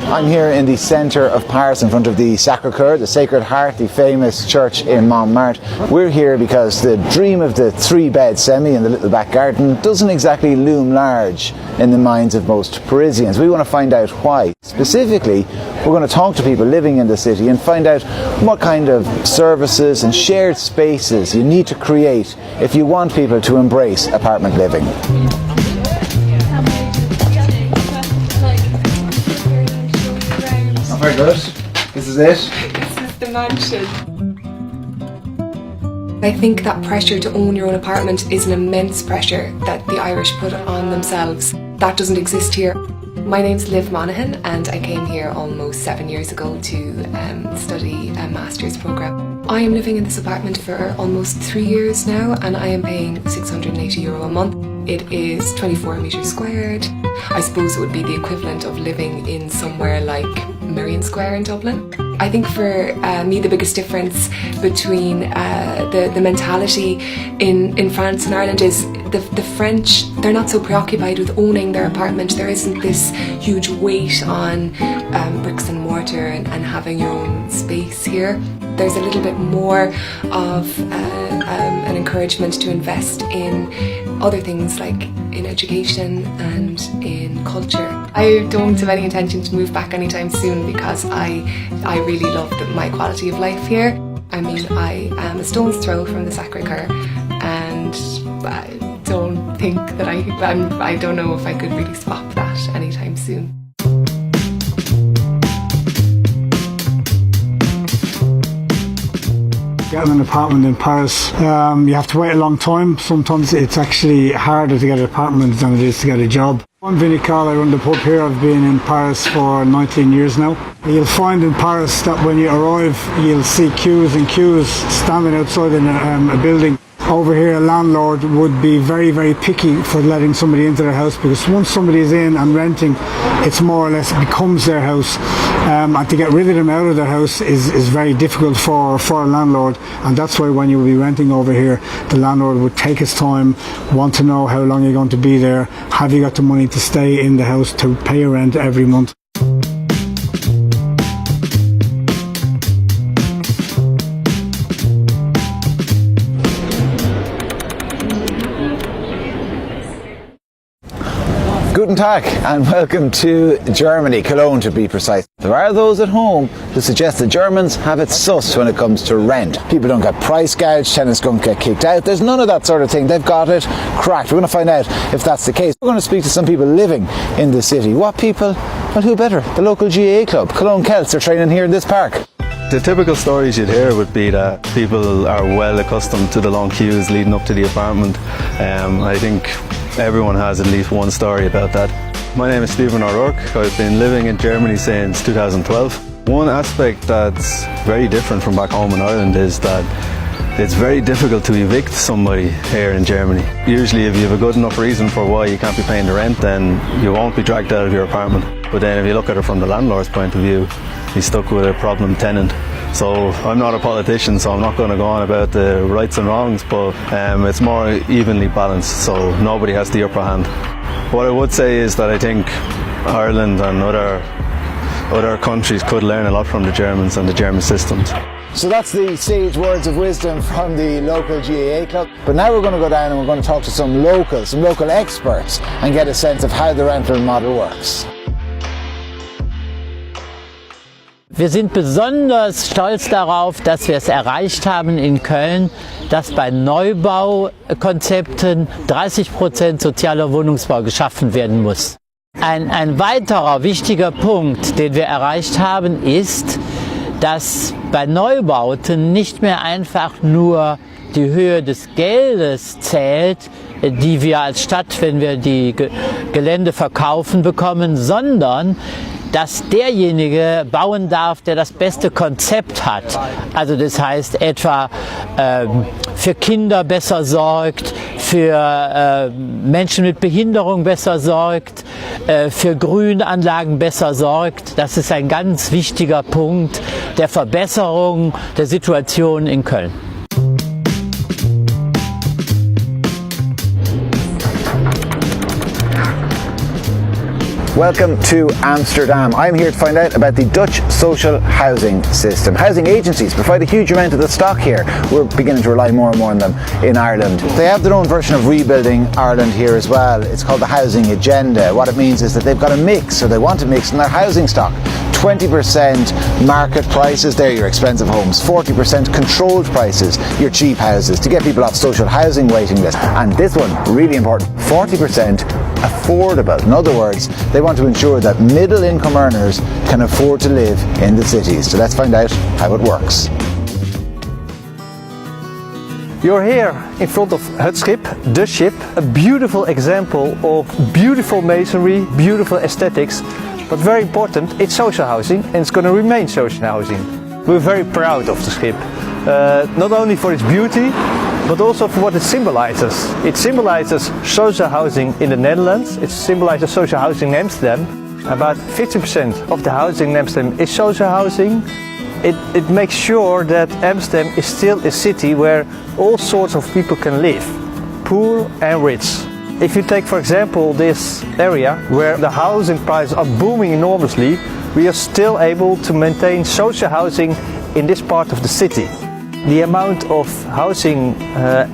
I'm here in the centre of Paris in front of the Sacré-Cœur, the Sacred Heart, the famous church in Montmartre. We're here because the dream of the 3-bed semi in the little back garden doesn't exactly loom large in the minds of most Parisians. We want to find out why. Specifically, we're going to talk to people living in the city and find out what kind of services and shared spaces you need to create if you want people to embrace apartment living. Very good. This is it? This is the mansion. I think that pressure to own your own apartment is an immense pressure that the Irish put on themselves. That doesn't exist here. My name's Liv Monaghan and I came here almost 7 years ago to study a master's programme. I am living in this apartment for almost 3 years now and I am paying €680 a month. It is 24 metres squared. I suppose it would be the equivalent of living in somewhere like Merrion Square in Dublin. I think for me the biggest difference between the mentality in France and Ireland is the French, they're not so preoccupied with owning their apartment. There isn't this huge weight on bricks and mortar and having your own space here. There's a little bit more of an encouragement to invest in other things like in education and in culture. I don't have any intention to move back anytime soon because I really love my quality of life here. I mean, I am a stone's throw from the Sacré-Cœur and I don't think that I don't know if I could really swap that anytime soon. Getting an apartment in Paris, you have to wait a long time. Sometimes it's actually harder to get an apartment than it is to get a job. I'm Vinical, I run the pub here. I've been in Paris for 19 years now. You'll find in Paris that when you arrive, you'll see queues and queues standing outside in a building. Over here, a landlord would be very, very picky for letting somebody into their house because once somebody is in and renting, it's more or less becomes their house. And to get rid of them out of their house is very difficult for a landlord, and that's why when you'll be renting over here, the landlord would take his time, want to know how long you're going to be there, have you got the money to stay in the house to pay your rent every month. Guten Tag and welcome to Germany, Cologne to be precise. There are those at home who suggest that Germans have it sus when it comes to rent. People don't get price gouged, tenants don't get kicked out. There's none of that sort of thing. They've got it cracked. We're going to find out if that's the case. We're going to speak to some people living in the city. What people? Well, who better? The local GAA club, Cologne Celts, are training here in this park. The typical stories you'd hear would be that people are well accustomed to the long queues leading up to the apartment. I think everyone has at least one story about that. My name is Stephen O'Rourke. I've been living in Germany since 2012. One aspect that's very different from back home in Ireland is that it's very difficult to evict somebody here in Germany. Usually if you have a good enough reason for why you can't be paying the rent, then you won't be dragged out of your apartment. But then if you look at it from the landlord's point of view, he's stuck with a problem tenant. So I'm not a politician, so I'm not going to go on about the rights and wrongs, but it's more evenly balanced, so nobody has the upper hand. What I would say is that I think Ireland and other countries could learn a lot from the Germans and the German systems. So that's the sage words of wisdom from the local GAA club. But now we're going to go down and we're going to talk to some local experts and get a sense of how the rental model works. Wir sind besonders stolz darauf, dass wir es erreicht haben in Köln, dass bei Neubaukonzepten 30% sozialer Wohnungsbau geschaffen werden muss. Ein weiterer wichtiger Punkt, den wir erreicht haben, ist, dass bei Neubauten nicht mehr einfach nur die Höhe des Geldes zählt, die wir als Stadt, wenn wir die Gelände verkaufen, bekommen, sondern dass derjenige bauen darf, der das beste Konzept hat. Also das heißt etwa für Kinder besser sorgt, für Menschen mit Behinderung besser sorgt, für Grünanlagen besser sorgt. Das ist ein ganz wichtiger Punkt der Verbesserung der Situation in Köln. Welcome to Amsterdam. I'm here to find out about the Dutch social housing system. Housing agencies provide a huge amount of the stock here. We're beginning to rely more and more on them in Ireland. They have their own version of rebuilding Ireland here as well. It's called the housing agenda. What it means is that they've got a mix, or they want to mix in their housing stock. 20% market prices, they're your expensive homes. 40% controlled prices, your cheap houses, to get people off social housing waiting list. And this one, really important, 40% affordable. In other words, they want to ensure that middle income earners can afford to live in the cities. So let's find out how it works. You're here in front of Het Schip, the ship, a beautiful example of beautiful masonry, beautiful aesthetics, but very important, it's social housing and it's going to remain social housing. We're very proud of the ship, not only for its beauty, but also for what it symbolizes. It symbolizes social housing in the Netherlands, it symbolizes social housing in Amsterdam. About 50% of the housing in Amsterdam is social housing. It makes sure that Amsterdam is still a city where all sorts of people can live, poor and rich. If you take, for example, this area where the housing prices are booming enormously, we are still able to maintain social housing in this part of the city. The amount of housing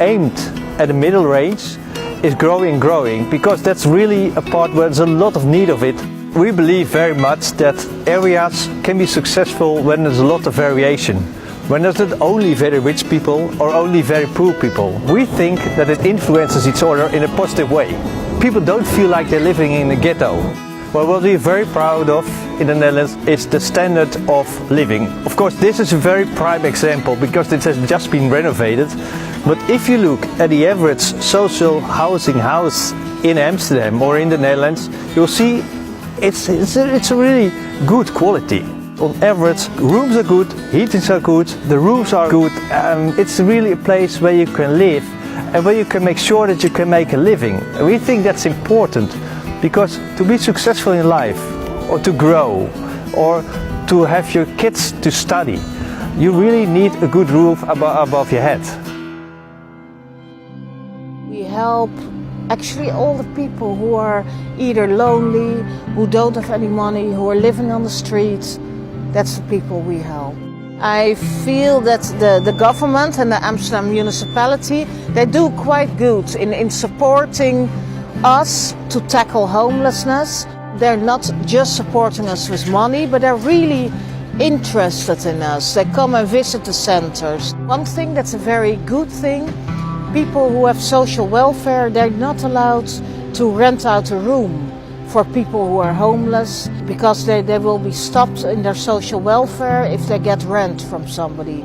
aimed at the middle range is growing because that's really a part where there's a lot of need of it. We believe very much that areas can be successful when there's a lot of variation. When there's not only very rich people or only very poor people. We think that it influences each other in a positive way. People don't feel like they're living in a ghetto. Well, what we're very proud of in the Netherlands is the standard of living. Of course, this is a very prime example because it has just been renovated. But if you look at the average social housing house in Amsterdam or in the Netherlands, you'll see it's a really good quality. On average, rooms are good, heatings are good, the roofs are good. It's really a place where you can live and where you can make sure that you can make a living. And we think that's important because to be successful in life or to grow or to have your kids to study, you really need a good roof above your head. We help actually all the people who are either lonely, who don't have any money, who are living on the streets. That's the people we help. I feel that the government and the Amsterdam municipality, they do quite good in supporting us to tackle homelessness. They're not just supporting us with money, but they're really interested in us. They come and visit the centers. One thing that's a very good thing, people who have social welfare, they're not allowed to rent out a room for people who are homeless because they will be stopped in their social welfare if they get rent from somebody.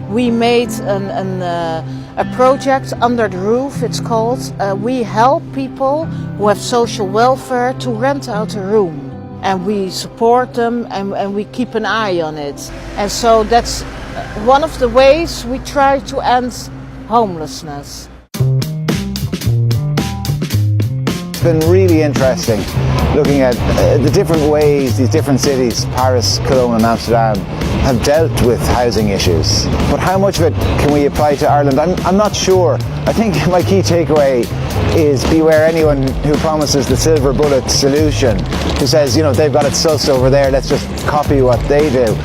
We made a project under the roof, it's called. We help people who have social welfare to rent out a room. And we support them and we keep an eye on it. And so that's one of the ways we try to end homelessness. It's been really interesting looking at the different ways these different cities, Paris, Cologne and Amsterdam, have dealt with housing issues. But how much of it can we apply to Ireland? I'm not sure. I think my key takeaway is beware anyone who promises the silver bullet solution, who says, you know, they've got it sussed over there, let's just copy what they do.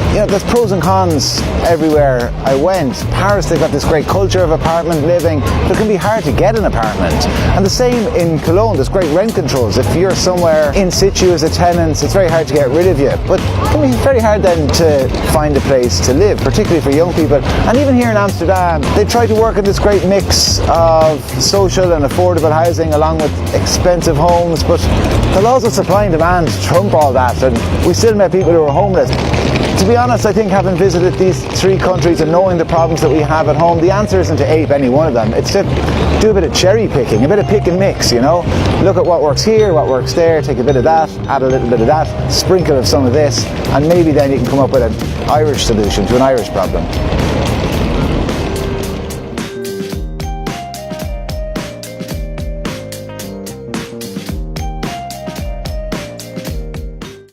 You know, there's pros and cons everywhere I went. Paris, they've got this great culture of apartment living, but it can be hard to get an apartment. And the same in Cologne, there's great rent controls. If you're somewhere in situ as a tenant, it's very hard to get rid of you. But it can be very hard then to find a place to live, particularly for young people. And even here in Amsterdam, they try to work at this great mix of social and affordable housing along with expensive homes, but the laws of supply and demand trump all that, and we still met people who are homeless. To be honest, I think having visited these three countries and knowing the problems that we have at home, the answer isn't to ape any one of them. It's to do a bit of cherry picking, a bit of pick and mix, you know. Look at what works here, what works there, take a bit of that, add a little bit of that, sprinkle of some of this, and maybe then you can come up with an Irish solution to an Irish problem.